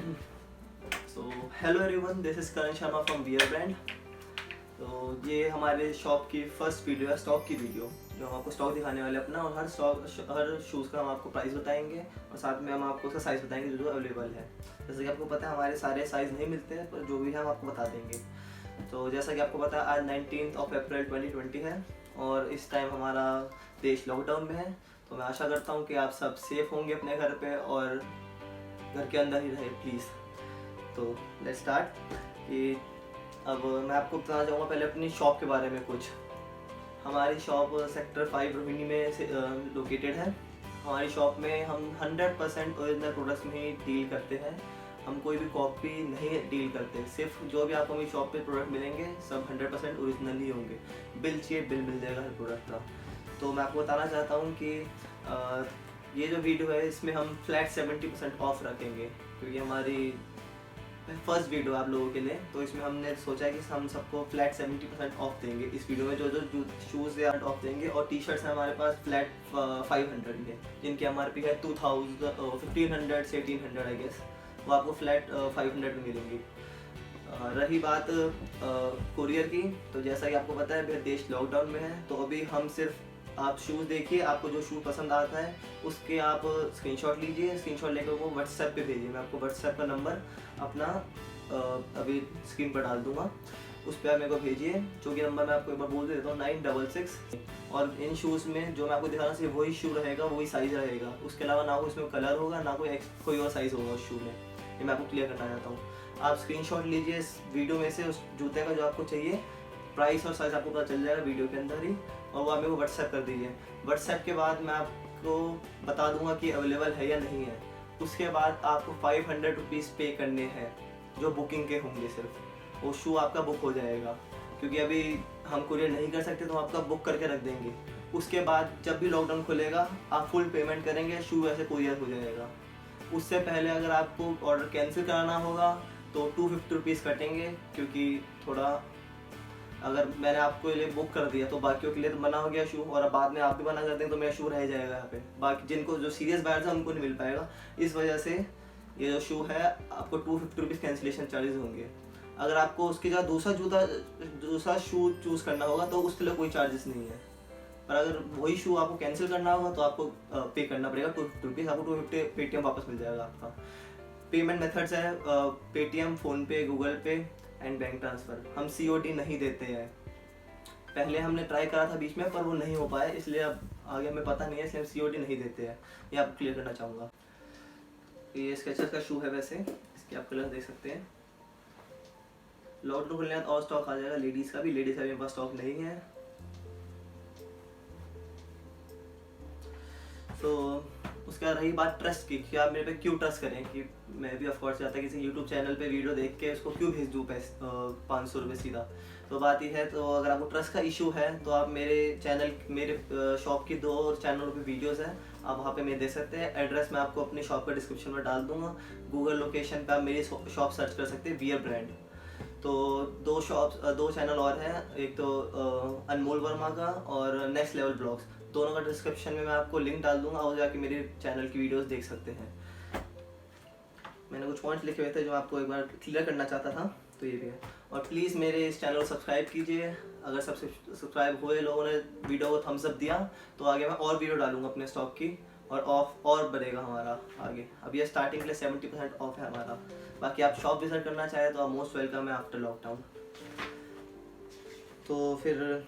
So hello everyone, this is Karan Sharma from wear brand. तो ये हमारे शॉप की फर्स्ट वीडियो है, स्टॉक की वीडियो, जो हम आपको स्टॉक दिखाने वाले हैं अपना, और हर शूज़ का हम आपको प्राइस बताएंगे और साथ में हम आपको उसका साइज़ बताएंगे जो अवेलेबल है। जैसे कि आपको पता है हमारे सारे साइज़ नहीं मिलते हैं, पर जो भी है हम आपको बता देंगे। तो जैसा कि आपको पता है आज 19 अप्रैल 2020 है और इस टाइम हमारा देश लॉकडाउन में है। तो मैं आशा करता हूँ कि आप सब सेफ होंगे अपने घर पे और घर के अंदर ही रहे प्लीज़। तो लेट्स स्टार्ट कि अब मैं आपको बताना चाहूँगा पहले अपनी शॉप के बारे में कुछ। हमारी शॉप सेक्टर 5 रोहिणी में लोकेटेड है। हमारी शॉप में हम 100% ओरिजिनल प्रोडक्ट्स में ही डील करते हैं। हम कोई भी कॉपी नहीं डील करते, सिर्फ जो भी आपको मेरी शॉप पे प्रोडक्ट मिलेंगे सब 100% ओरिजिनल ही होंगे। बिल चाहिए, बिल मिल जाएगा हर प्रोडक्ट का। तो मैं आपको बताना चाहता हूँ कि ये जो वीडियो है इसमें हम फ्लैट 70% ऑफ रखेंगे, क्योंकि हमारी फर्स्ट वीडियो आप लोगों के लिए। तो इसमें हमने सोचा है कि हम सबको फ्लैट 70% ऑफ देंगे इस वीडियो में। जो शूज़ है ऑफ देंगे, और टी शर्ट्स हैं हमारे पास फ्लैट 500 में, जिनकी MRP है 1500 से 1800 आई गेस। वो आपको फ्लैट 500 में मिलेंगी। रही बात कुरियर की, तो जैसा कि आपको पता है देश लॉकडाउन में है, तो अभी हम सिर्फ आप शूज़ देखिए, आपको जो शूज़ पसंद आता है उसके आप स्क्रीनशॉट लीजिए, स्क्रीनशॉट लेकर वो व्हाट्सएप पे भेजिए। मैं आपको व्हाट्सएप का नंबर अपना अभी स्क्रीन पर डाल दूंगा, उस पर आप मेरे को भेजिए, जो कि नंबर मैं आपको एक बार बोल देता हूँ 966। और इन शूज़ में जो मैं आपको दिखाना सिर्फ वही शू रहेगा, वही साइज़ रहेगा। उसके अलावा ना कोई इसमें कलर होगा, ना कोई और साइज़ होगा उस शू में। ये मैं आपको क्लियर करना चाहता हूँ। आप स्क्रीनशॉट लीजिए इस वीडियो में से उस जूते का जो आपको चाहिए, प्राइस और साइज़ आपको पता चल जाएगा वीडियो के अंदर ही, और वो आप मेरे को व्हाट्सएप कर दीजिए। व्हाट्सएप के बाद मैं आपको बता दूंगा कि अवेलेबल है या नहीं है। उसके बाद आपको 500 रुपीज़ पे करने हैं, जो बुकिंग के होंगे सिर्फ। वो शू आपका बुक हो जाएगा, क्योंकि अभी हम कुरियर नहीं कर सकते, तो हम आपका बुक करके रख देंगे। उसके बाद जब भी लॉकडाउन खुलेगा आप फुल पेमेंट करेंगे, शू वैसे कुरियर हो जाएगा। उससे पहले अगर आपको ऑर्डर कैंसिल कराना होगा तो 250 रुपीज़ कटेंगे, क्योंकि थोड़ा अगर मैंने आपको लिए बुक कर दिया तो बाकियों के लिए तो मना हो गया शू, और अब बाद में आप भी मना कर देंगे तो मेरा शू रह जाएगा यहाँ पे। बाकी जिनको जो सीरियस बायर्स हैं उनको नहीं मिल पाएगा। इस वजह से ये जो शू है आपको 250 रुपीज़ कैंसिलेशन चार्जेस होंगे। अगर आपको उसके जगह दूसरा शू चूज़ करना होगा तो उसके लिए कोई चार्जेस नहीं है। पर अगर वही शू आपको कैंसिल करना होगा तो आपको पे करना पड़ेगा 250 रुपीज़। आपको 250 पेटीएम वापस मिल जाएगा आपका। पेमेंट मेथड्स है पेटीएम, फ़ोनपे, गूगल पे एंड बैंक ट्रांसफ़र। हम COD नहीं देते हैं। पहले हमने ट्राई करा था बीच में, पर वो नहीं हो पाया, इसलिए अब आगे हमें पता नहीं है, इसलिए हम COD नहीं देते हैं। ये आप क्लियर करना चाहूँगा। ये स्केचर्स का शू है, वैसे इसके आप कलर देख सकते हैं। लॉकडाउन खुलने और स्टॉक आ जाएगा लेडीज़ का भी मेरे पास स्टॉक नहीं है। तो उसके बाद रही बात ट्रस्ट की, कि आप मेरे पे क्यों ट्रस्ट करें, कि मैं भी ऑफकोर्स चाहता किसी यूट्यूब चैनल पे वीडियो देख के उसको क्यों भेज दूँ 500 रुपये सीधा। तो बात ये है, तो अगर आपको ट्रस्ट का इशू है तो आप मेरे शॉप की 2 चैनलों पे वीडियोस हैं, आप वहाँ पे मेरे देख सकते हैं। एड्रेस मैं आपको अपनी शॉप का डिस्क्रिप्शन में डाल दूँगा। गूगल लोकेशन पर आप मेरी शॉप सर्च कर सकते हैं, वियर ब्रांड। तो 2 चैनल और हैं, एक तो अनमोल वर्मा का और नेक्स्ट लेवल ब्लॉग्स। दोनों का डिस्क्रिप्शन में मैं आपको लिंक डाल दूंगा, और जाके मेरे चैनल की वीडियोस देख सकते हैं। मैंने कुछ पॉइंट्स लिखे हुए थे जो आपको एक बार क्लियर करना चाहता था, तो ये भी है। और प्लीज़ मेरे इस चैनल को सब्सक्राइब कीजिए। अगर सब्सक्राइब हुए, लोगों ने वीडियो को थम्स अप दिया, तो आगे मैं और वीडियो डालूंगा अपने स्टॉक की, और ऑफ और बढ़ेगा हमारा आगे। अब ये स्टार्टिंग के लिए 70% ऑफ है हमारा। बाकी आप शॉप विजिट करना चाहें तो आप मोस्ट वेलकम है आफ्टर लॉकडाउन। तो फिर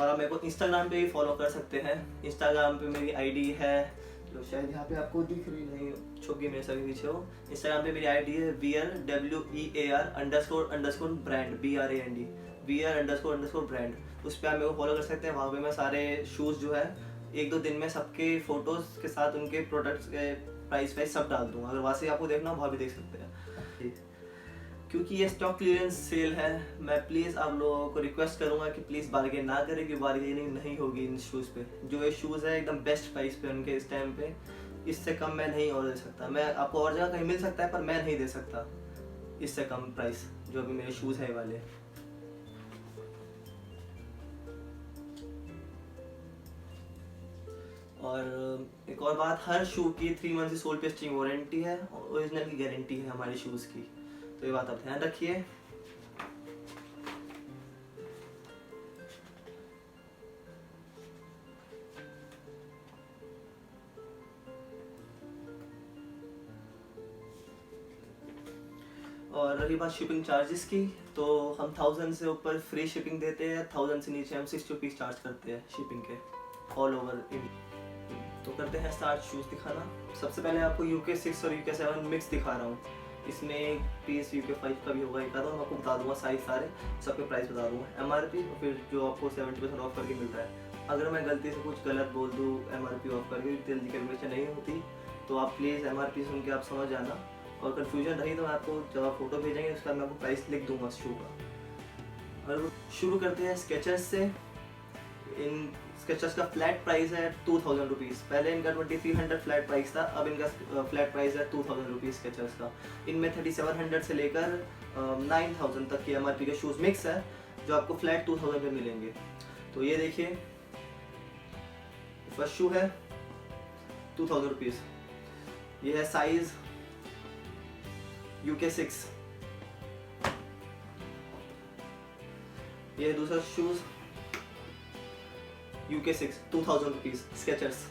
और आप मेरे को इंस्टाग्राम पे भी फॉलो कर सकते हैं। इंस्टाग्राम पे मेरी आईडी है, जो शायद यहाँ पे आपको दिख रही नहीं, छुप गई मेरे सभी पीछे हो। इंस्टाग्राम पे मेरी आईडी है wear WEAR__brand BRAND wear__brand। उस पर आप मेरे को फॉलो कर सकते हैं। वहाँ पे मैं सारे शूज़ जो है 1-2 दिन में सबके फ़ोटोज़ के साथ उनके प्रोडक्ट्स के प्राइस वाइस सब डाल दूँगा। अगर वहाँ से आपको देखना हो वहाँ भी देख सकते हैं। क्योंकि ये स्टॉक क्लियरेंस सेल है, मैं प्लीज़ आप लोगों को रिक्वेस्ट करूंगा कि प्लीज़ बार्गेन ना करें, कि बार्गेनिंग नहीं होगी इन शूज़ पे। जो ये शूज़ है एकदम बेस्ट प्राइस पे उनके इस टाइम पे, इससे कम मैं नहीं और दे सकता। मैं आपको और जगह कहीं मिल सकता है, पर मैं नहीं दे सकता इससे कम प्राइस जो अभी मेरे शूज़ है वाले। और एक और बात, हर शू की 3 मंथ की सोल टेस्टिंग वारंटी है और ओरिजिनल की गारंटी है हमारे शूज़ की, तो ये बात आप ध्यान रखिए। और रही बात शिपिंग चार्जेस की, तो हम 1000 से ऊपर फ्री शिपिंग देते हैं, 1000 से नीचे हम 60 रुपीज़ चार्ज करते हैं शिपिंग के ऑल ओवर इंडिया। तो करते हैं स्टार्ट शूज़ दिखाना। सबसे पहले आपको UK6 और UK7 मिक्स दिखा रहा हूँ। इसमें एक पीस UK5 का भी होगा, एक आधा मैं आपको बता दूंगा, साइज सारे सबके प्राइस बता दूंगा, MRP और फिर जो आपको 70% ऑफ करके मिल रहा है। अगर मैं गलती से कुछ गलत बोल दूँ MRP ऑफ करके, जल्दी कैलकुलेशन नहीं होती, तो आप प्लीज़ MRP सुन के आप समझ जाना। और कन्फ्यूजन रही तो मैं आपको जब आप फोटो भेजेंगे उसका मैं आपको प्राइस लिख दूंगा शू का। और शुरू करते हैं स्केचर्स से। इन स्केचर्स का फ्लैट प्राइस है 2000 रुपीज़। पहले इनका 2300 फ्लैट प्राइस था, अब इनका फ्लैट प्राइस है 2000 रुपीज़ स्केचर्स का। इनमें 3700 से लेकर 9000 तक की MRP के शूज़ मिक्स है, जो आपको फ्लैट 2000 में मिलेंगे। तो ये देखिए, फर्स्ट शू है 2000 रुपीज़। ये है साइज UK6। ये दूसरा शूज UK6 2000 रुपीज़ स्केचर्स।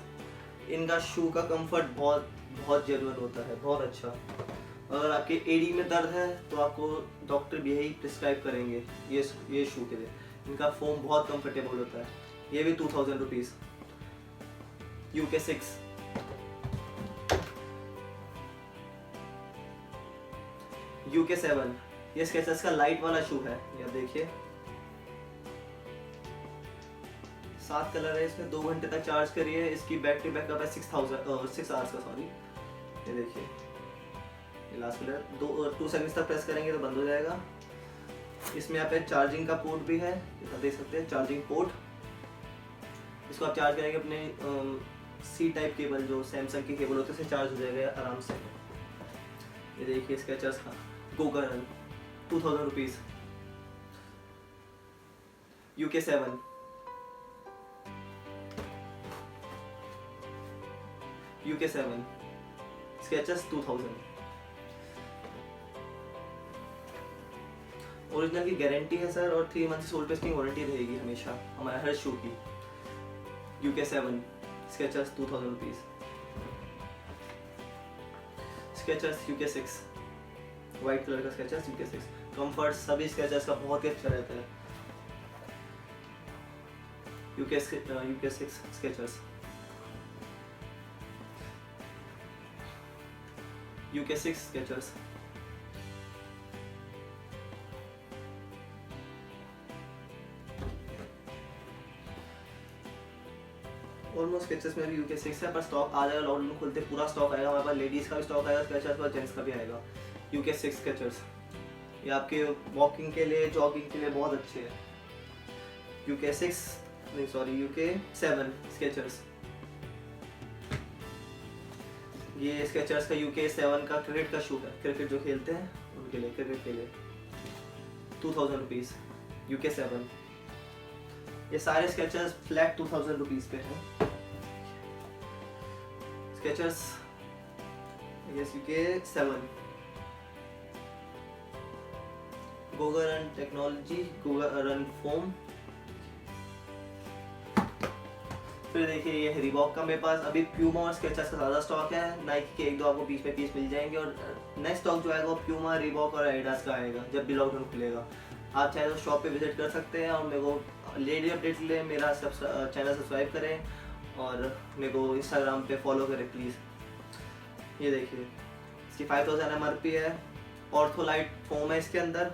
इनका शू का कंफर्ट बहुत जेन्युइन होता है, बहुत अच्छा। अगर आपके एडी में दर्द है तो आपको डॉक्टर भी यही प्रिस्क्राइब करेंगे ये शू के लिए। इनका फोम बहुत कंफर्टेबल होता है। ये भी 2000 रुपीज़ UK6। UK7 ये स्केचर्स का लाइट वाला शू है। ये देखिए 7 कलर है इसमें, 2 घंटे तक चार्ज करिए। इसकी बैटरी बैकअप है 6 आवर्स का, सॉरी। ये देखिए, ये लास्ट कलर 2 सेकंड तक प्रेस करेंगे तो बंद हो जाएगा। इसमें यहाँ पे चार्जिंग का पोर्ट भी है, आप देख सकते हैं चार्जिंग पोर्ट। इसको आप चार्ज करेंगे अपने C टाइप केबल, जो सैमसंग की केबल होती है, उससे चार्ज हो जाएगा आराम से। ये देखिए स्केचर्स का गोगरन 2000 rupees UK7। UK7 Skechers 2000। Original की गारंटी है सर, और 3 मंथ सोल टेस्टिंग वारंटी रहेगी हमेशा हमारे हर शू की। UK7 Skechers 2000 rupees. Skechers UK6 white colour का स्केचर्स UK6। कंफर्ट सभी स्केचर्स का बहुत ही अच्छा रहता है। UK6 Skechers UK6 Skechers. Almost Skechers में भी UK6 है, पर स्टॉक आ जाएगा, लॉकडाउन खुलते पूरा स्टॉक आएगा हमारे पास। लेडीज़ का भी स्टॉक आएगा स्केचर्स और जेंट्स का भी आएगा। UK6 स्केचर्स ये आपके वॉकिंग के लिए, जॉगिंग के लिए बहुत अच्छे हैं। UK7 Skechers. ये स्केचर्स का UK7 का क्रिकेट का शू है, क्रिकेट जो खेलते हैं उनके लिए, क्रिकेट के लिए 2000 रुपीज़ UK7। ये सारे स्केचर्स फ्लैट 2000 रुपीज़ पे हैं। स्केचर्स UK7 गोगरन टेक्नोलॉजी, गोगरन फोम। फिर देखिए ये रिबॉक का मेरे पास अभी प्यूमा और स्केचर्स का ज़्यादा स्टॉक है। नाइकी के 1-2 आपको पीस पे पीस मिल जाएंगे, और नेक्स्ट स्टॉक जो आएगा वो प्यूमा, रिबॉक और एडिडास का आएगा जब भी लॉकडाउन खुलेगा। आप चाहे तो शॉप पे विजिट कर सकते हैं, और मेरे को लेडी अपडेट के लिए मेरा चैनल सब्सक्राइब करें और मेरे को इंस्टाग्राम पे फॉलो करें प्लीज़। ये देखिए इसकी 5000 MRP है। ऑर्थोलाइट फोम है इसके अंदर।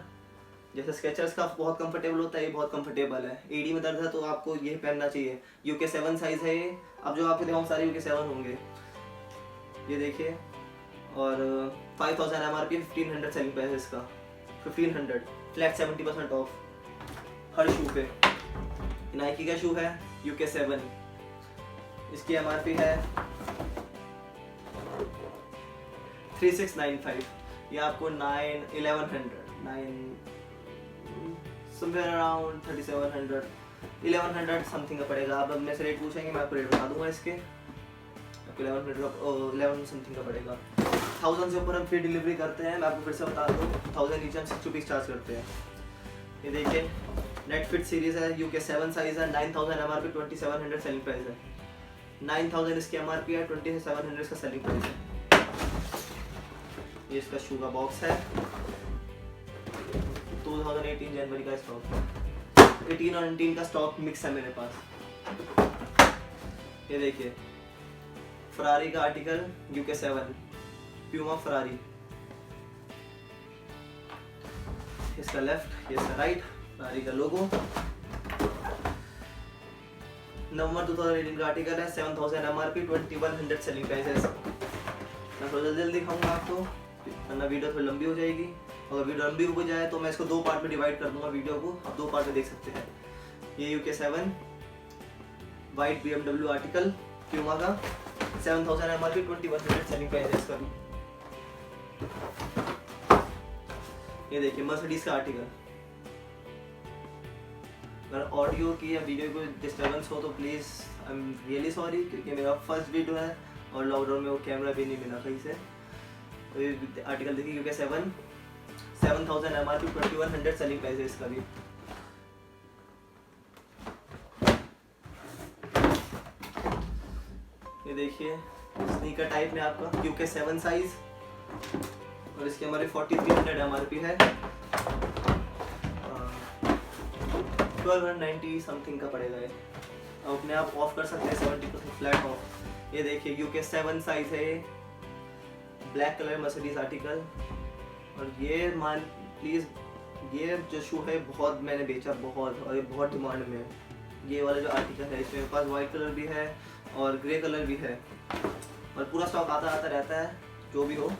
जैसे स्केचर्स का बहुत कंफर्टेबल होता है, ये बहुत कंफर्टेबल है। एडी में दर्द है तो आपको ये पहनना चाहिए। UK7 साइज है ये। अब जो आपके दिमाग सारे UK7 होंगे। ये देखिए, और 5000 MRP, 1500 सेलिंग प्राइस है इसका। 1500 फ्लैट 70% ऑफ हर शू पे। नाइकी का शू है UK7। इसकी MRP है 3695। ये आपको 1100 समवेयर अराउंड 3700 1100 समथिंग का पड़ेगा। आप अब मेरे से रेट पूछेंगे, मैं आपको रेट बता दूंगा इसके। आपको 11 समथिंग का पड़ेगा। 1000 से ऊपर हम फ्री डिलीवरी करते हैं। मैं आपको फिर से बता दूँ, 1000 नीचे हम 60 रुपीज़ चार्ज करते हैं। ये देखिए नेट फिट सीरीज़ है, UK 7 साइज़ है, 9000 MRP, 2700 सेलिंग प्राइस है। 9000 इसकी MRP है, 2700 इसका सेलिंग प्राइस है। ये इसका शू का बॉक्स है, 2018 जनवरी का स्टॉक, 18 और 19 का स्टॉक मिक्स है मेरे पास। ये देखिए फरारी का आर्टिकल, UK 7 प्यूमा फरारी, इसका लेफ्ट, ये इसका राइट, फरारी का लोगो। नवंबर 2018 का आर्टिकल है, 7000 MRP, 2100 सेलिंग प्राइस है। मैं थोड़ा जल्दी दिखाऊंगा आपको, वरना वीडियो थोड़ी लंबी हो जाएगी। अगर वीडियो लंबी हो जाए तो मैं इसको 2 पार्ट में डिवाइड कर दूंगा वीडियो को, आप 2 पार्ट में देख सकते हैं। ये UK 7 white BMW article Puma का, 7000 MRP, 2100 सेलिंग प्राइस है इसका भी। ये देखिए मर्सिडीज का आर्टिकल। अगर ऑडियो की या वीडियो को डिस्टर्बेंस हो तो please I am really sorry, क्योंकि मेरा फर्स्ट वीडियो है और लॉकडाउन में वो कैमरा भी नहीं मिला कहीं से। तो ये आर्टिकल देखिए UK 7 7000 MRP, 2100 सेलिंग प्राइस है इसका भी। ये देखिए स्नीकर टाइप में आपका UK 7 साइज, और इसकी हमारी 4300 MRP है, 1290 समथिंग का पड़ेगा ये। आप अपने आप ऑफ कर सकते हैं 70% फ्लैट ऑफ। ये देखिए UK 7 साइज है, ब्लैक कलर मर्सिडीज आर्टिकल। और ये मान प्लीज़, ये जो शू है बहुत मैंने बेचा बहुत, और ये बहुत डिमांड में है। ये वाला जो आर्टिकल है इसमें मेरे पास वाइट कलर भी है और ग्रे कलर भी है, और पूरा स्टॉक आता रहता है जो भी हो।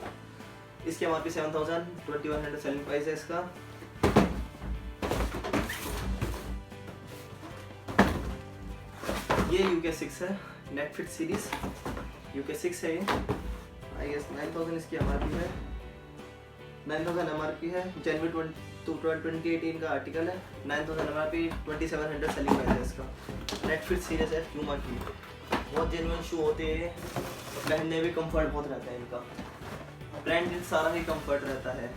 इसके MRP 7000, 2100 सेलिंग प्राइस है इसका। ये UK 6 है, नेट फिट सीरीज UK 6 है ये। आई गेस 9000 इसकी MRP है, 9000 MRP है। जनवरी 2018 का आर्टिकल है, 9000 MRP, 2700 सेलिंग प्राइस है इसका। नेट फिट सीरीज है प्यूमा की, बहुत जेन्युइन शू होते हैं, पहनने में कंफर्ट बहुत रहता है इनका, ब्रांडेड सारा ही कंफर्ट रहता है।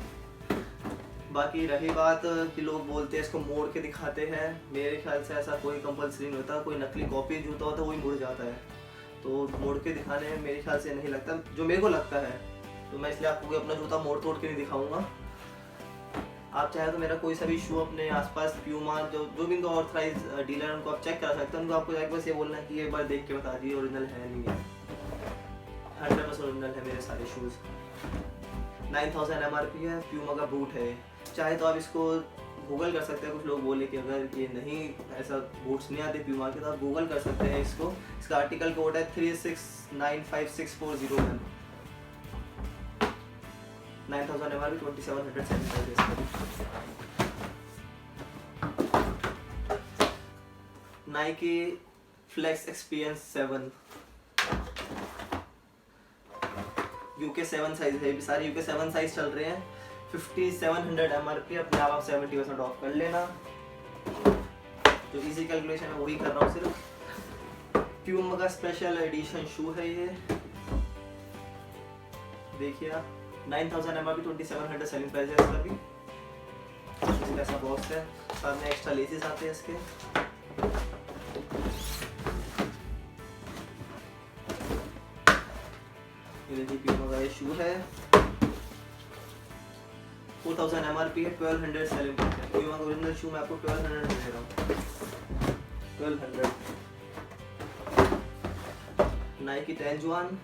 बाकी रही बात कि लोग बोलते हैं इसको मोड़ के दिखाते हैं, मेरे ख्याल से ऐसा कोई कंपल्सरी नहीं होता। कोई नकली कॉपी जूता होता है वही मुड़ जाता है, तो मोड़ के दिखाने में मेरे ख्याल से नहीं लगता, जो मेरे को लगता है। तो मैं इसलिए आपको अपना जूता मोड़ तोड़ के नहीं दिखाऊंगा। आप चाहे तो मेरा कोई सा भी शू अपने आसपास प्यूमा जो भी इनका ऑथराइज डीलर उनको आप चेक करा सकते हैं। उनको आपको जाके बस ये बोलना है कि एक बार देख के बता दिए ओरिजिनल है नहीं है। 100% ओरिजिनल है मेरे सारे शूज़। 9000 MRP है, प्यूमा का बूट है। चाहे तो आप इसको गूगल कर सकते हैं। कुछ लोग बोले कि अगर ये नहीं ऐसा बूट्स नहीं आते प्यूमा के तो आप गूगल कर सकते हैं इसको। इसका आर्टिकल कोड है 36956401। 9000 MRP, 2700 सेलिंग प्राइस है। Nike flex experience 7 UK 7 size है। ये सारे UK 7 साइज चल रहे हैं। 5700 MRP, अपने आप 70% ऑफ कर लेना। जो इजी कैलकुलेशन है वही कर रहा हूँ सिर्फ। प्यूमा का स्पेशल एडिशन शू है ये, देखिए आप। 9000 MRP, 2700 सेलिंग प्राइस है इसका भी। इसका ऐसा बॉक्स है, साथ में एक्स्ट्रा लेसेस आते हैं इसके। ये देखिए प्यूमा का ये शू है। 4000 MRP है, 1200 सेलिंग प्राइस है। प्यूमा का ओरिजिनल शू मैं आपको 1200 में दे रहा हूँ। 1200। नाइकी टेंजुआन,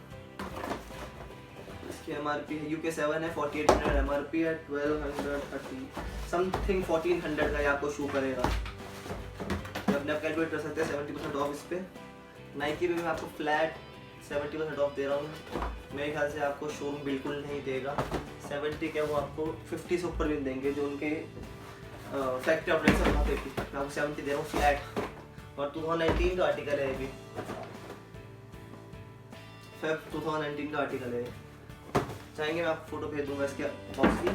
इसकी MRP है UK 7 है, 4800 MRP है, 1230 समथिंग 1400 का ये आपको शू करेगा। अपने आप कैलकुलेट कर सकते हैं 70% ऑफ इस पे। नाइकी पे मैं आपको फ्लैट 70% ऑफ दे रहा हूँ। मेरे ख्याल से आपको शोरूम बिल्कुल नहीं देगा 70 क्या, वो आपको 50 से ऊपर भी देंगे। जो उनके फैक्ट्री आउटलेट से वहाँ पे मैं आपको 70 दे रहा हूँ फ्लैट। और 2019 का आर्टिकल है ये भी, फेब 2019 का आर्टिकल है। चाहेंगे मैं आपको फोटो भेज दूंगा इसके बॉक्स की।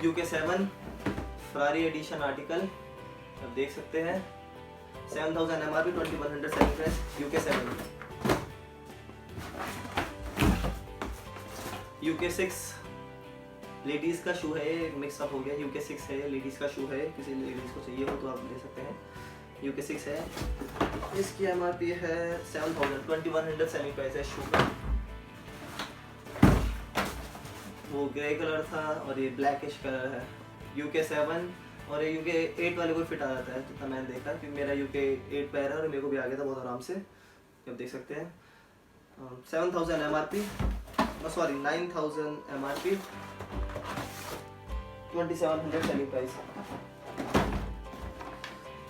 UK 7 फरारी एडिशन आर्टिकल आप देख सकते हैं। 7000 MRP, 2100 selling price UK 7। UK6 ladies का शू है, मिक्सअप हो गया। UK6 है, लेडीज़ का शू है, किसी लेडीज़ को चाहिए हो तो आप ले सकते हैं। UK6 है, इसकी MRP है 7000, 2100 सेलिंग प्राइस है शू का। वो ग्रे कलर था और ये ब्लैकिश कलर है। UK7 और ये UK8 वाले को फिट आ जाता है, जितना मैंने देखा, क्योंकि मेरा UK8 पैर है और मेरे को भी आ गया था बहुत आराम से, आप देख सकते हैं। 7000 MRP, sorry 9000 MRP, 2700 selling price.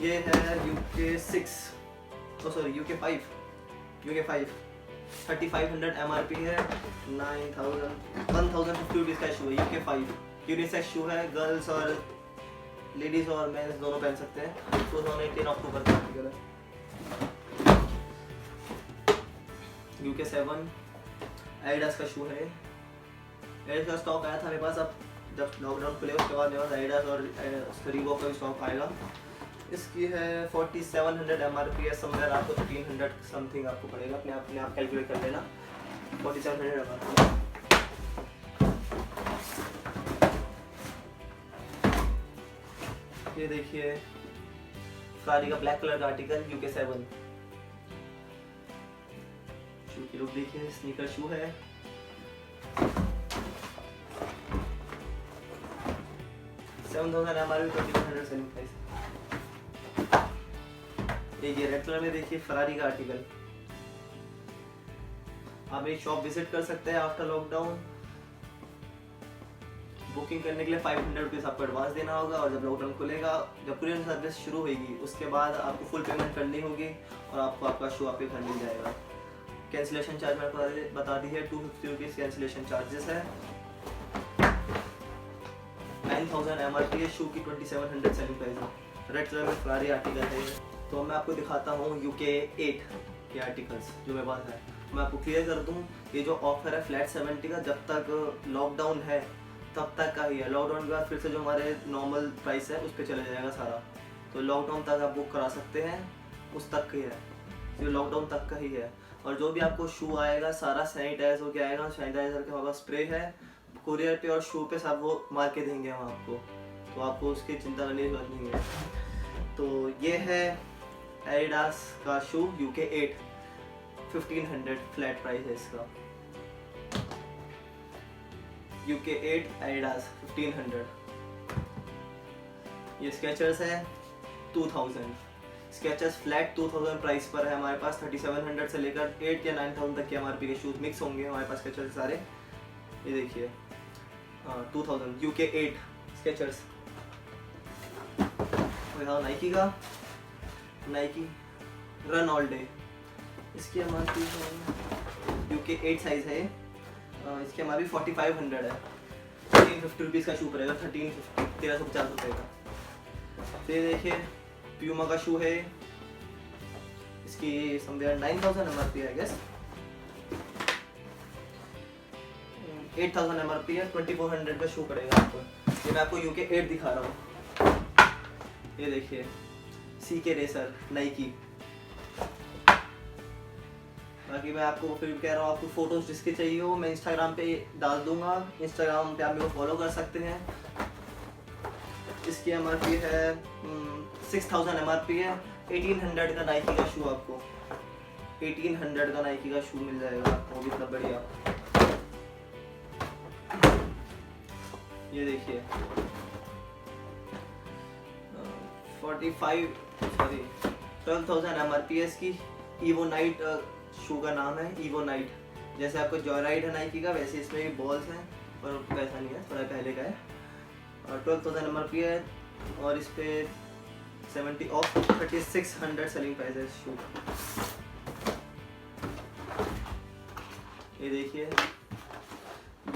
ये है UK6, सॉरी UK5, 3500 MRP है, 1050 रुपीज़ का शू है। UK5 यूनिसेक्स शू है, गर्ल्स और लेडीज़ और मेंस दोनों पहन सकते हैं। 2018 अक्टूबर का आर्टिकल है। UK7 एडिडास का शू है। एडिडास का स्टॉक आया था मेरे पास, अब जब लॉकडाउन खुले उसके बाद मेरे पास एडिडास और रीबॉक का भी स्टॉक आएगा। इसकी है 4700 MRP है, समवेयर आपको 1300 समथिंग आपको पड़ेगा, अपने आप कैलकुलेट कर लेना। 4700 MRP। ये देखिए फ्रारी का ब्लैक कलर का आर्टिकल, UK7 शू की लुक देखिए, स्नीकर शू है। MRP, 2100 selling price. ये रेड कलर में देखिए फरारी का आर्टिकल। आप एक शॉप विजिट कर सकते हैं आफ्टर लॉकडाउन। बुकिंग करने के लिए 500 रुपीज़ आपको एडवांस देना होगा, और जब लॉकडाउन खुलेगा, जब कुरियर सर्विस शुरू होगी, उसके बाद आपको फुल पेमेंट करनी होगी और आपको आपका शू आपके घर मिल जाएगा। कैंसिलेशन चार्ज मैंने बता दी है, 250 रुपीज़ कैंसिलेशन चार्जेस है। 9000 MRP है, शू की 2700 सेलिंग प्राइस है। रेड कलर में फरारी आर्टिकल है। तो मैं आपको दिखाता हूँ UK8 के आर्टिकल्स जो मेरे पास है। मैं आपको क्लियर कर दूँ, ये जो ऑफर है फ्लैट 70 का, जब तक लॉकडाउन है तब तक का ही है। लॉकडाउन के बाद फिर से जो हमारे नॉर्मल प्राइस है उस पर चला जाएगा सारा। तो लॉकडाउन तक आप बुक करा सकते हैं, उस तक ही है, जो लॉकडाउन तक का ही है। और जो भी आपको शू आएगा सारा सैनिटाइज हो के आएगा। सैनिटाइजर के हमारे पास स्प्रे है, कुरियर पे और शू पे सब वो मार के देंगे हम आपको, तो आपको उसकी चिंता करने की जरूरत नहीं है। तो ये है एडिडास का शू UK8, 1500 फ्लैट प्राइस है इसका। UK8 Adidas 1500। ये स्केचर्स है 2000, स्केचर्स फ्लैट 2000 प्राइस पर है हमारे पास। 3700 से लेकर 8 या 9000 तक के MRP के शूज मिक्स होंगे हमारे पास स्केचर्स सारे। ये देखिए 2000 UK8 स्केचर्स। नाइकी का, नाइकी रन ऑल डे, इसकी MRP है, UK8 साइज है। इसकी MRP 4500 है। 1350 रुपीज़ का शू पड़ेगा, 1350 रुपये का। फिर देखिए प्यूमा का शू है, इसकी समवेयर 9000 MRP है, गेस 8000 MRP है, 2400 का शू पड़ेगा आपको। ये मैं आपको UK8 दिखा रहा हूँ। ये देखिए CK रेसर नाइकी। बाकी मैं आपको फिर कह रहा हूँ, आपको फोटोज जिसके चाहिए हो मैं इंस्टाग्राम पे डाल दूंगा, इंस्टाग्राम पे आप मेरे को फॉलो कर सकते हैं। इसकी MRP है 6000 MRP है। 1800 का नाइकी का शू आपको, 1800 का नाइकी का शू मिल जाएगा, वो भी इतना बढ़िया। ये देखिए 12,000 MRP है इसकी। ईवो नाइट शू का नाम है, ईवो नाइट। जैसे आपको जॉयराइड है नाइकी का, वैसे इसमें भी बॉल्स हैं, पर वैसा नहीं है, थोड़ा पहले का है। और 12,000 MRP है, और इस पे 70 ऑफ, 3600 सेलिंग प्राइस है इस शू का। ये देखिए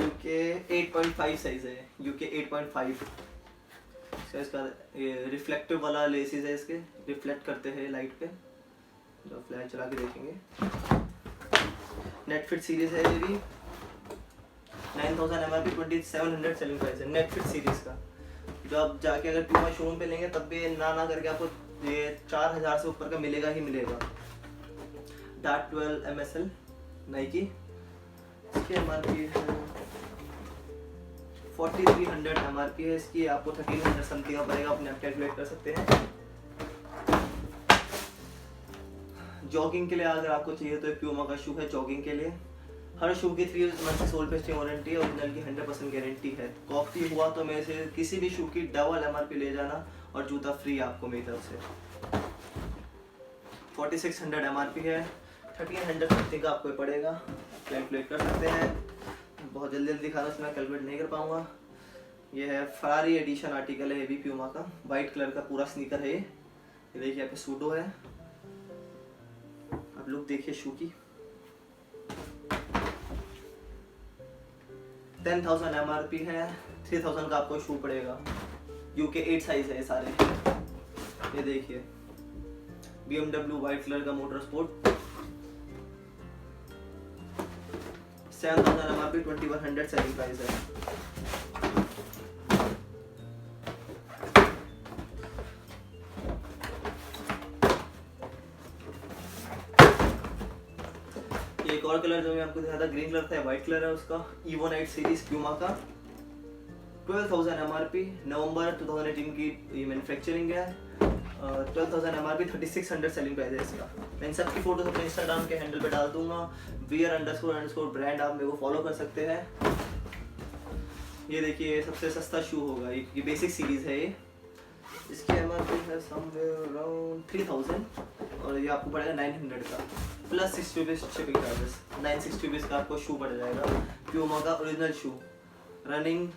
UK 8.5 साइज है, UK 8.5। इसका ये रिफ्लेक्टिव वाला लेसेस है, इसके रिफ्लेक्ट करते हैं लाइट पे। जो फ्लैश चला के देखेंगे। नेटफिट सीरीज है ये भी, 9000 MRP, 2700 सेलिंग प्राइस है नेटफिट सीरीज का। जो आप जाके अगर प्यूमा शोरूम पे लेंगे तब भी ना करके आपको ये 4000 से ऊपर का मिलेगा ही मिलेगा। डार्क 12 MSL नाइकी, इसकी MRP है 4300 MRP है इसकी, आपको 1300 समथिंग का पड़ेगा, अपने आप कैलकुलेट कर सकते हैं। जॉगिंग के लिए अगर आपको चाहिए तो प्यूमा का शू है जॉगिंग के लिए। हर शू की 3 मंथ की सोल टेस्टिंग वारंटी है, ओरिजिनल की 100% गारंटी है। कॉपी हुआ तो मेरे से किसी भी शू की डबल MRP ले जाना और जूता फ्री आपको मेरी तरफ से। 4600 MRP है, 1300 समथिंग का आपको पड़ेगा, कैलकुलेट कर सकते हैं। बहुत जल्दी जल्दी दिखा रहा हूँ, मैं कैलकुलेट नहीं कर पाऊंगा। ये है फरारी एडिशन आर्टिकल है, ये भी प्यूमा का, वाइट कलर का पूरा स्नीकर है ये देखिए, यहाँ पे सूडो है। आप लुक देखिए शू की। 10,000 MRP है, 3000 का आपको शू पड़ेगा। UK 8 साइज है ये सारे। ये देखिए BMW वाइट कलर का motor sport, 7,000 MRP, 2100 selling price है। एक और कलर जो मैं आपको दिखाया था ग्रीन कलर था, व्हाइट कलर है उसका, Evo Night सीरीज प्यूमा का, 12,000 MRP, नवंबर 2018 की ये मैन्युफैक्चरिंग है। 12,000 MRP, 3600 सेलिंग प्राइस है इसका। मैं इन सब की फोटोज अपने इंस्टाग्राम के हैंडल पे डाल दूंगा, wear__brand, आप मेरे को फॉलो कर सकते हैं। ये देखिए सबसे सस्ता शू होगा ये बेसिक सीरीज है ये, इसकी MRP है समवेयर अराउंड 3000 और ये आपको पड़ेगा 900 का, plus 60 rupees shipping charges. 960 rupees का आपको शू पड़ जाएगा। प्यूमा का ओरिजिनल शू, रनिंग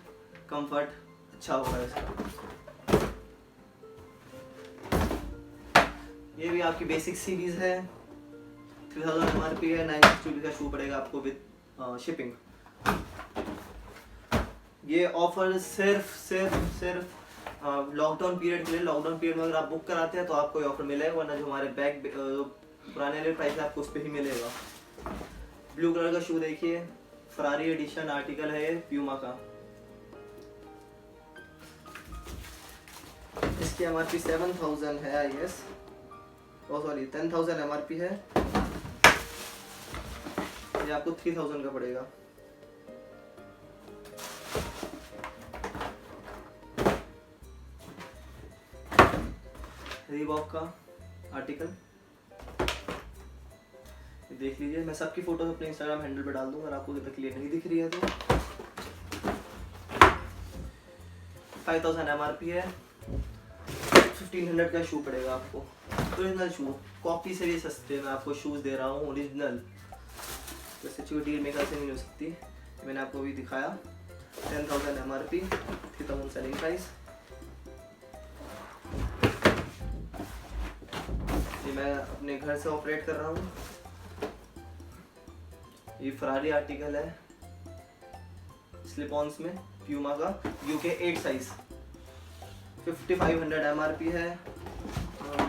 कंफर्ट अच्छा होगा इसका। ये भी आपकी बेसिक सीरीज है, 3000 MRP है, 960 रुपीज का शू पड़ेगा आपको विद शिपिंग। ये ऑफर सिर्फ लॉकडाउन पीरियड के लिए। लॉकडाउन पीरियड में अगर आप बुक कराते हैं तो आपको ये ऑफर मिलेगा, वरना जो हमारे बैग पुराने वाले प्राइस है आपको उस पर ही मिलेगा। ब्लू कलर का शू देखिए, फरारी एडिशन आर्टिकल है प्यूमा का, इसकी MRP 7000 है आई गेस, सॉरी 10,000 MRP है, ये आपको 3000 का पड़ेगा। रीबॉक का आर्टिकल देख लीजिए, मैं सबकी फोटोज अपने इंस्टाग्राम हैंडल पे डाल दूंगा, अगर आपको तक क्लियर नहीं दिख रही है तो। 5000 MRP है, 1500 का शू पड़ेगा आपको। ओरिजिनल शू, कॉपी से भी सस्ते में आपको शूज दे रहा हूँ ओरिजिनल, वैसे अच्छी डील मेरे ख्याल से नहीं हो सकती, मैंने आपको भी दिखाया। 10,000 MRP, 3000 सेलिंग प्राइस। ये मैं अपने घर से ऑपरेट कर रहा हूँ। ये फरारी आर्टिकल है स्लिप-ऑन्स में प्यूमा का, UK 8 साइज, 5500 MRP है,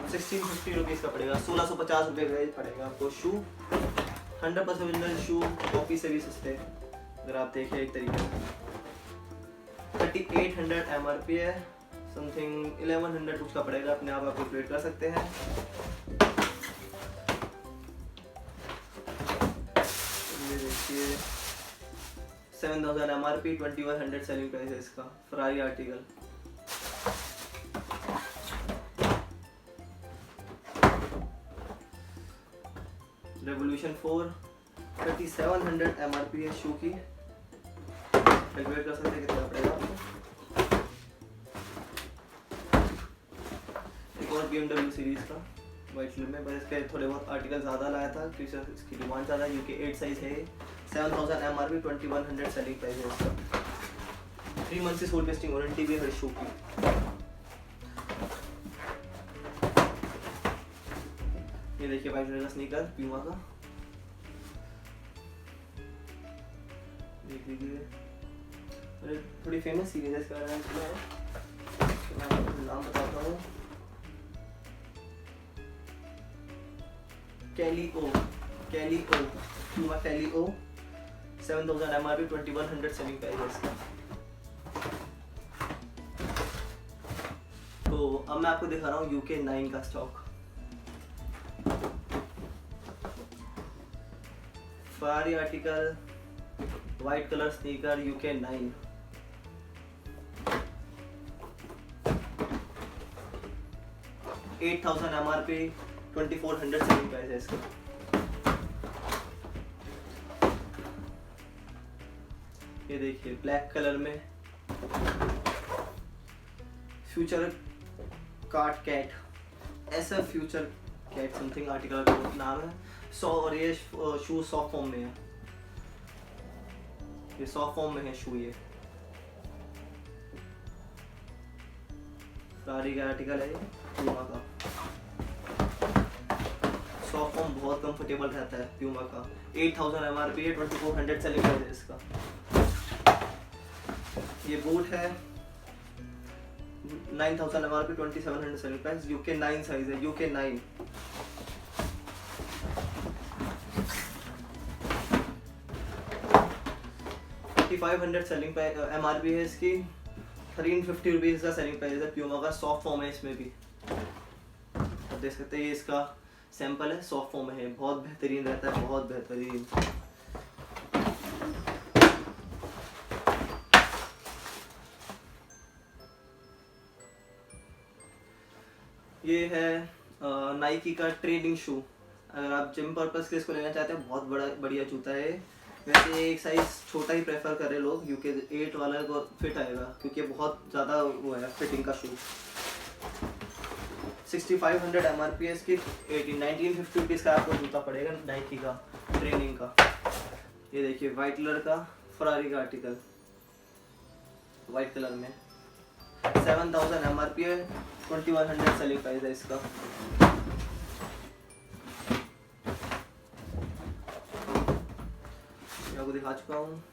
1650 रुपीज़ का पड़ेगा, 1650 रुपये का पड़ेगा आपको शू। 100% ओरिजिनल शू, कॉपी से भी सस्ते अगर आप देखें एक तरीके से। 3800 MRP है, समथिंग 1100 कुछ का पड़ेगा, अपने आप कैलकुलेट कर सकते हैं। ये देखिए 7000 MRP, 2100 सेलिंग प्राइस है इसका, फरारी आर्टिकल। रेवोल्यूशन 4, 3700 MRP है शू की, कैलकुलेट कर सकते हैं कितना पड़ेगा आपको। एक और BMW सीरीज का वाइट कलर में, बस इसके थोड़े बहुत आर्टिकल ज़्यादा लाया था क्योंकि इसकी डिमांड ज़्यादा है। UK 8 साइज है, 7000 MRP, 2100 सेलिंग प्राइस है इसका। 3 मंथ की सोल टेस्टिंग वारंटी भी है हर शू की। ये देखिए वाइट कलर का स्नीकर प्यूमा का, देख लीजिए, अरे थोड़ी फेमस सीरीज है इसका नाम बताता हूँ, कैलिओ प्यूमा कैलिओ, 7000 MRP, 2100 सेलिंग प्राइस है इसका। तो अब मैं आपको दिखा रहा हूँ UK 9 का stock. Ferrari article, white colour sneaker, UK 9, 8000 MRP, 2400 selling price है इसका। ये देखिए ब्लैक कलर में फ्यूचर कार्ट कैट, ऐसा फ्यूचर कैट समथिंग आर्टिकल का नाम है। और ये शू सॉफ्ट फॉर्म में है, ये सॉफ्ट फॉर्म में है शू। ये फरारी का आर्टिकल है, ये प्यूमा का। सॉफ्ट फॉर्म बहुत कंफर्टेबल रहता है प्यूमा का। 8000 MRP है, 2400 सेलिंग प्राइस है इसका। ये बूट है 9000 MRP, 2700 selling price. UK 9 size है, UK 9। $500 सेलिंग प्राइस MRP है इसकी। 350 रुपीज का सेलिंग प्राइस है। प्यूमा का सॉफ्ट फॉर्म है इसमें भी, आप देख सकते हैं। ये इसका सैंपल है, सॉफ्ट फॉर्म है, बहुत बेहतरीन रहता है, बहुत बेहतरीन। ये है नाइकी का ट्रेनिंग शू। अगर आप जिम पर्पस के इसको लेना चाहते हैं, बहुत बढ़िया जूता है। वैसे एक साइज छोटा ही प्रेफर करें लोग, UK 8 वाला को फिट आएगा, क्योंकि बहुत ज़्यादा वो है फिटिंग का शू। 6500 MRP है इसकी। 1950 रुपीज़ का आपको जूता पड़ेगा नाइकी का ट्रेनिंग का। ये देखिए वाइट कलर का फरारी का आर्टिकल, वाइट कलर में। 7000 MRP है, 2100 सेलिंग प्राइस है इसका। आपको दिखा चुका हूँ।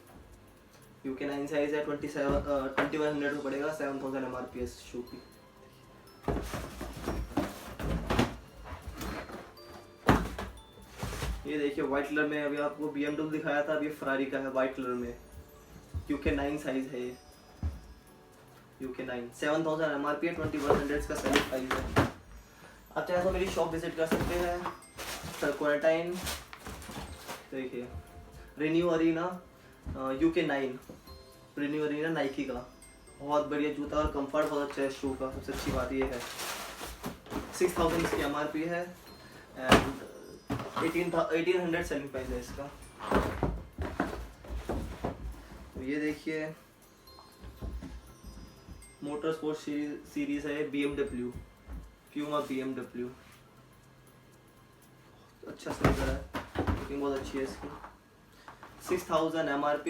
UK 9 साइज है, 2100 को पड़ेगा। 7000 MRP इस शू की। ये देखिए व्हाइट कलर में, अभी आपको BMW दिखाया था, अभी फरारी का है व्हाइट कलर में। UK 9 साइज है ये, UK 9। 7000 MRP है, 2100 का सेलिंग प्राइस है। आप चाहे तो मेरी शॉप विजिट कर सकते हैं, सर क्वारंटाइन। देखिए renew arena, UK 9, renew arena Nike का। बहुत बढ़िया जूता और कंफर्ट बहुत अच्छा है शू का। सबसे अच्छी बात ये है 6000 इसकी MRP है एंड 1800 सेलिंग प्राइस है इसका। तो ये देखिए मोटर स्पोर्ट सीरीज है, BMW, प्यूमा BMW। अच्छा स्नीकर है, लुकिंग बहुत अच्छी है इसकी। 6000 MRP,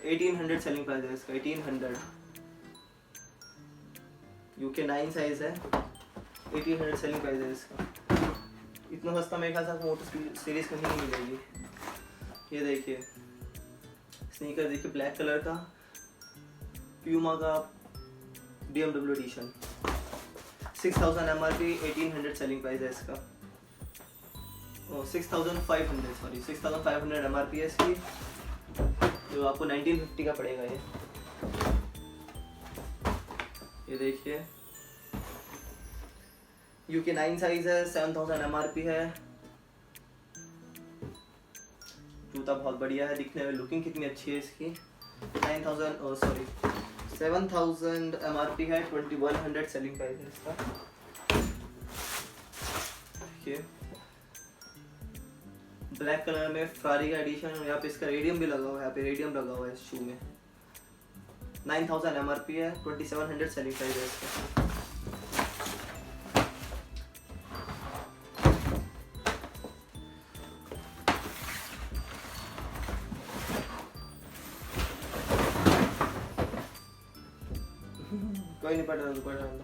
1800 सेलिंग प्राइस है इसका। 1800 UK 9 साइज है, 1800 सेलिंग प्राइस है इसका। इतना सस्ता मेरे ख्याल से मोटर सीरीज कहीं नहीं मिलेगी। ये देखिए स्नीकर, देखिए ब्लैक कलर का प्यूमा का BMW edition. 6000 MRP, 1800 selling price है इसका। 6500 MRP है इसकी, जो आपको 1950 का पड़ेगा ये देखिए UK 9 साइज है, 7000 MRP है। जूता बहुत बढ़िया है दिखने में, लुकिंग कितनी अच्छी है इसकी। 7000 MRP है, 2100 सेलिंग प्राइस है इसका। देखिए ब्लैक कलर में फरारी का एडिशन, यहाँ पे इसका रेडियम भी लगा हुआ है, यहाँ पे रेडियम लगा हुआ है इस शू में। 9000 MRP है, 2700 सेलिंग प्राइस है इसका। कोई नहीं, पढ़ रहा हूँ।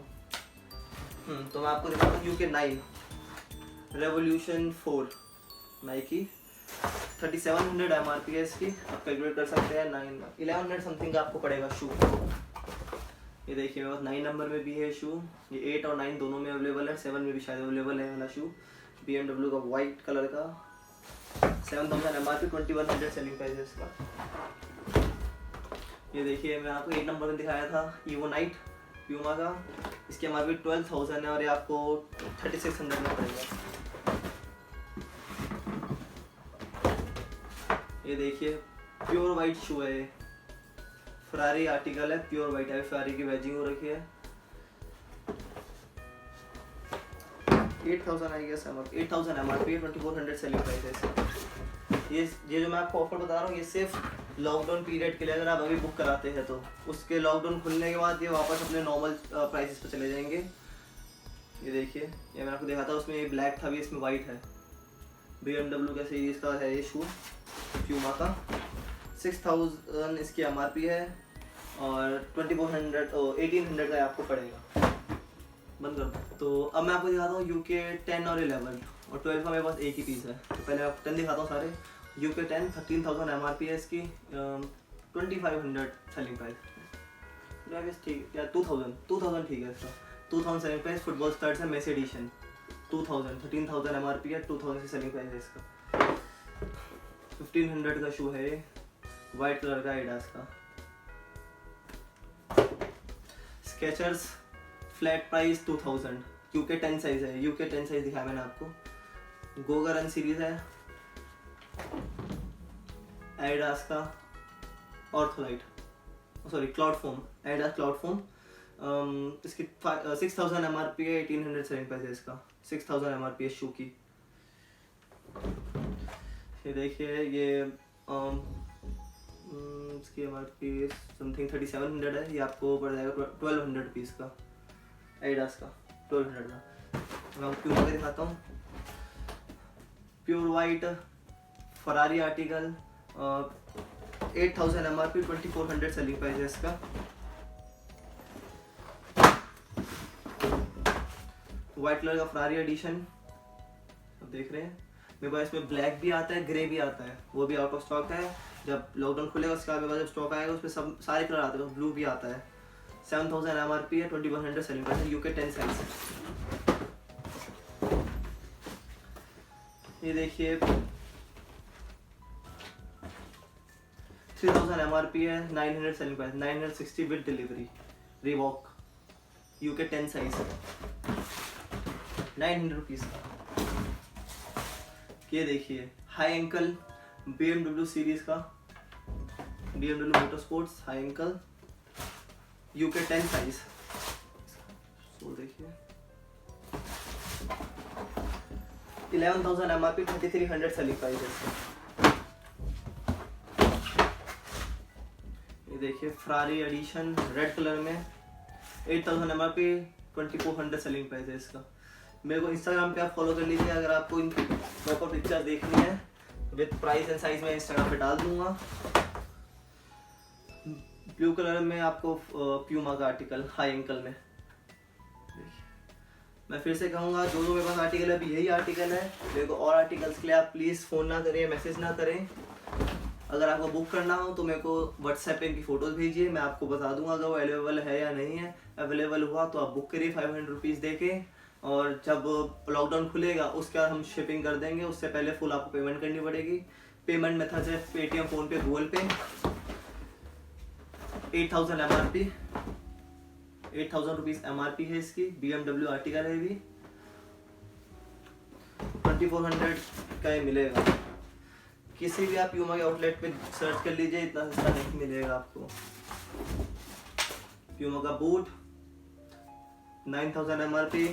तो मैं आपको दिखाता हूँ UK 9 रेवोल्यूशन 4 नाइकी। 3700 MRP है इसकी। आप कैलकुलेट कर सकते हैं, 1100 समथिंग का आपको पड़ेगा शू। ये देखिए मेरे पास 9 नंबर में भी है शू। ये 8 और 9 दोनों में अवेलेबल है, 7 में भी शायद अवेलेबल है वाला शू। BMW का वाइट कलर का 7000 MRP, 2100 सेलिंग प्राइस है इसका। ये देखिए मैं आपको 8 नंबर में दिखाया था EVO नाइट प्यूमा का। इसकी MRP 12000 है और ये आपको 3600 में पड़ेगा। ये देखिए प्योर वाइट शू है, ये फरारी आर्टिकल है, प्योर वाइट है। फरारी की बैजिंग हो रखी है। 8000 I guess 8000 MRP, 2400 selling price है इसका। ये जो मैं आपको ऑफर बता रहा हूँ ये सिर्फ लॉकडाउन पीरियड के लिए, अगर आप अभी बुक कराते हैं तो उसके लॉकडाउन खुलने के बाद ये वापस अपने नॉर्मल प्राइसेस पे चले जाएंगे। ये देखिए, ये मैं आपको दिखाता हूँ, उसमें ये ब्लैक था, भी इसमें वाइट है। BMW का सीरीज का है ये शू, प्यूमा का। 6000 इसकी MRP है और 1800 का आपको पड़ेगा। बंद कर दो। तो अब मैं आपको दिखाता हूँ UK 10 और 11 और 12 का मेरे पास एक ही पीस है। तो पहले आपको 10 दिखाता हूँ सारे। UK 10 13,000 MRP है इसकी, 2500 सेलिंग प्राइस, ठीक या 2000 ठीक है इसका। 2000 सेलिंग प्राइस, फुटबॉल स्टड्स है, मेसी एडिशन 2000, 13,000 MRP है, 2000 की सेलिंग प्राइस है इसका। 1500 का शू है ये, वाइट कलर का एडिडास का। Skechers flat price 2000, UK 10 size है, UK 10 साइज दिखाया मैंने आपको। गोगा रन सीरीज है, एडिडास का Ortholite, sorry cloud foam, Adidas cloud foam. इसकी 6000 MRP है, 1800 सेलिंग प्राइस है इसका। 6000 MRP है शू की। ये देखिए, ये इसकी MRP समथिंग 3700 है, ये आपको पड़ जाएगा 1200 रुपीज़ का, एडिडास का 1200 का। मैं आपको प्योर दिखाता हूँ। Pure white Ferrari article, 8000 MRP, 2400 selling price है इसका। वाइट कलर का फरारी एडिशन, अब देख रहे हैं मेरे पास इसमें ब्लैक भी आता है, ग्रे भी आता है, वो भी आउट ऑफ स्टॉक है। जब लॉकडाउन खुलेगा उसके बाद मेरे पास जब स्टॉक आएगा उसमें सब सारे कलर आते हैं, ब्लू भी आता है। 7000 MRP है, 2100 सेलिंग प्राइस है, UK 10 साइज। ये देखिए 3000 MRP है, 900 selling price, 960 with delivery, Reebok UK 10 size, 900 rupees का। ये देखिए हाई एंकल BMW सीरीज का, BMW motorsports high ankle, UK 10 size. So देखिए 11,000 MRP, 2300 सेलिंग प्राइस है इसका। ये देखिए फरारी एडिशन रेड कलर में, 8000 MRP, 2400 सेलिंग प्राइस है इसका। मेरे को इंस्टाग्राम पे आप फॉलो कर लीजिए, अगर आपको इन प्रॉपर पिक्चर देखनी है विद प्राइस एंड साइज मैं इंस्टाग्राम पे डाल दूंगा। ब्लू कलर में आपको प्यूमा का आर्टिकल हाई एंकल में। मैं फिर से कहूँगा, जो मेरे पास आर्टिकल है अभी यही आर्टिकल है। मेरे को और आर्टिकल्स के लिए आप प्लीज़ फ़ोन ना करें, मैसेज ना करें। अगर आपको बुक करना हो तो मेरे को व्हाट्सएप पे इनकी फ़ोटोज़ भेजिए, मैं आपको बता दूंगा अगर वो अवेलेबल है या नहीं है। अवेलेबल हुआ तो आप बुक करिए 500 रुपीज़ दे के, और जब लॉकडाउन खुलेगा उसके बाद हम शिपिंग कर देंगे। उससे पहले फुल आपको पेमेंट करनी पड़ेगी। पेमेंट मेथड है पेटीएम, फ़ोन पे, गूगल पे। 8000 MRP, 8000 रुपीज़ MRP है इसकी। BMW आर्टिकल है भी, 2400 का ये मिलेगा। किसी भी आप प्यूमा के आउटलेट पे सर्च कर लीजिए, इतना सस्ता नहीं मिलेगा आपको। प्यूमा का बूट 9000 MRP,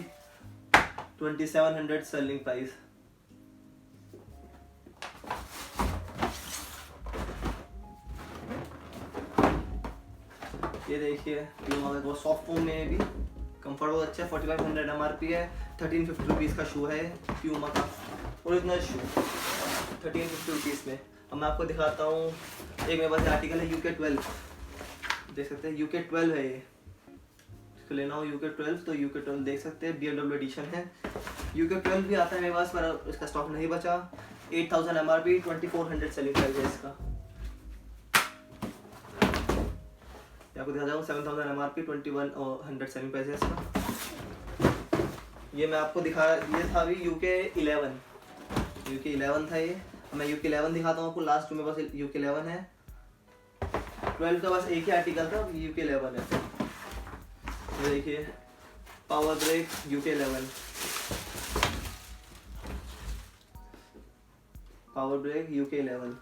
2700 सेलिंग प्राइस। ये देखिए प्यूमा का सॉफ्ट फोम में भी कंफर्ट बहुत अच्छा है, 4500 MRP है, 1350 रुपीज़ का शू है प्यूमा का ओरिजिनल शू, 1350 रुपीज़ में। अब मैं आपको दिखाता हूँ, एक मेरे पास आर्टिकल है UK 12, देख सकते हैं UK 12 है ये। इसको लेना हो UK 12 तो UK 12 देख सकते हैं, BMW एडिशन है। UK 12 भी आता है मेरे पास पर इसका स्टॉक नहीं बचा। 8000 MRP, 2400 सेलिंग प्राइस है इसका। आपको दिखा जाऊँ 7000 MRP, 2100 सेलिंग प्राइस है इसका। ये मैं आपको दिखा, ये था अभी UK 11 था ये। मैं UK 11 दिखाता हूँ आपको लास्ट में, बस UK 11 है। 12 का बस एक ही आर्टिकल था, UK 11 है। ये देखिए power break UK 11, power break UK 11,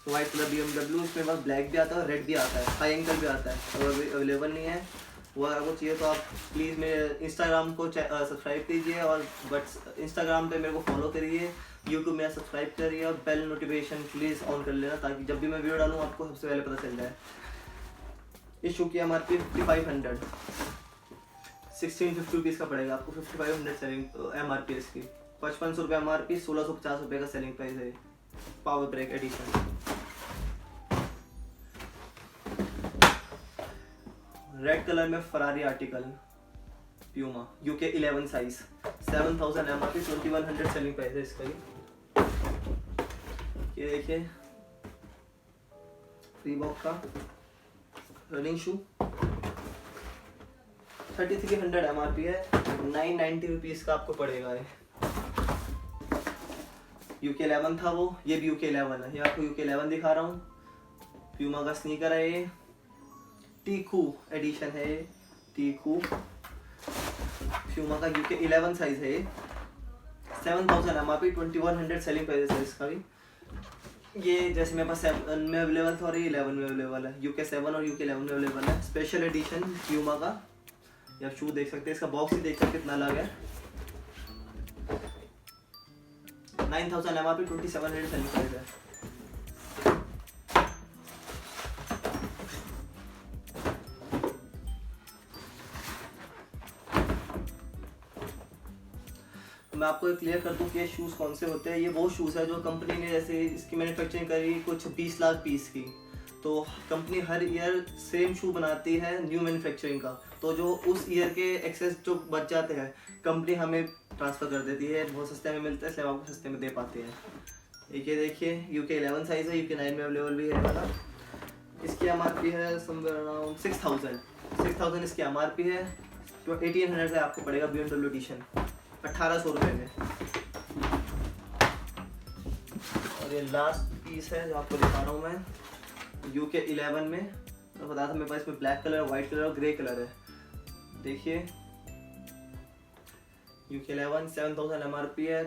white colour BMW। इसमें बस ब्लैक भी आता है, रेड भी आता है, हाई एंकल भी आता है। अगर अवेलेबल नहीं है वो अगर आपको चाहिए तो आप प्लीज़ मेरे इंस्टाग्राम को सब्सक्राइब कीजिए, और बट इंस्टाग्राम पे मेरे को फॉलो करिए, यूट्यूब मेरा सब्सक्राइब करिए, और बेल नोटिफिकेशन प्लीज़ ऑन कर लेना, ताकि जब भी मैं वीडियो डालूँ आपको सबसे पहले पता चल जाए। इस शू की MRP 5500, 1650 रुपीज़ का पड़ेगा आपको। 5500 सेलिंग MRP इसकी, 5500 रुपये MRP, 1650 रुपये का सेलिंग प्राइस है। Power break edition, red colour में Ferrari article, Puma UK 11 size, 7000 MRP, 2100 selling price है इसका। ये देखिए रीबॉक का रनिंग शू, 3300 MRP है, 990 रुपीज़ का आपको पड़ेगा ये। UK 11 था वो, ये भी UK 11 है। ये आपको UK 11 दिखा रहा हूँ। प्यूमा का स्नीकर है ये, टीकू एडिशन है ये, टीकू प्यूमा का UK 11 साइज है ये, 7000 MRP, 2100 सेलिंग प्राइस है इसका भी। ये जैसे मेरे पास 7 में अवेलेबल था और ये 11 में अवेलेबल है, UK 7 और UK 11 में अवेलेबल है। स्पेशल एडिशन प्यूमा का, ये आप शू देख सकते हैं, इसका बॉक्स ही देख सकते कितना अलग है। 9000 MRP, 2700 सेलिंग प्राइस है। मैं आपको क्लियर कर दूं कि ये शूज़ कौन से होते हैं। ये वो शूज़ है जो कंपनी ने जैसे इसकी मैन्युफैक्चरिंग करी कुछ 20 लाख पीस की, तो कंपनी हर ईयर सेम शू बनाती है न्यू मैन्युफैक्चरिंग का, तो जो उस ईयर के एक्सेस जो बच जाते हैं कंपनी हमें ट्रांसफ़र कर देती है, बहुत सस्ते में मिलता है, इसलिए आपको सस्ते में दे पाते हैं। एक ये देखिए UK 11 साइज़ है, UK 9 में अवेलेबल भी है वाला। इसकी MRP है समवेयर अराउंड 6000 इसकी MRP है, तो 1800 से आपको पड़ेगा BMW एडिशन, 1800 रुपये में। और ये लास्ट पीस है जो आपको दिखा रहा हूँ मैं, UK 11 में। मैं बता था मेरे पास इसमें ब्लैक कलर, वाइट कलर और ग्रे कलर है। देखिए UK 11 7000 MRP है,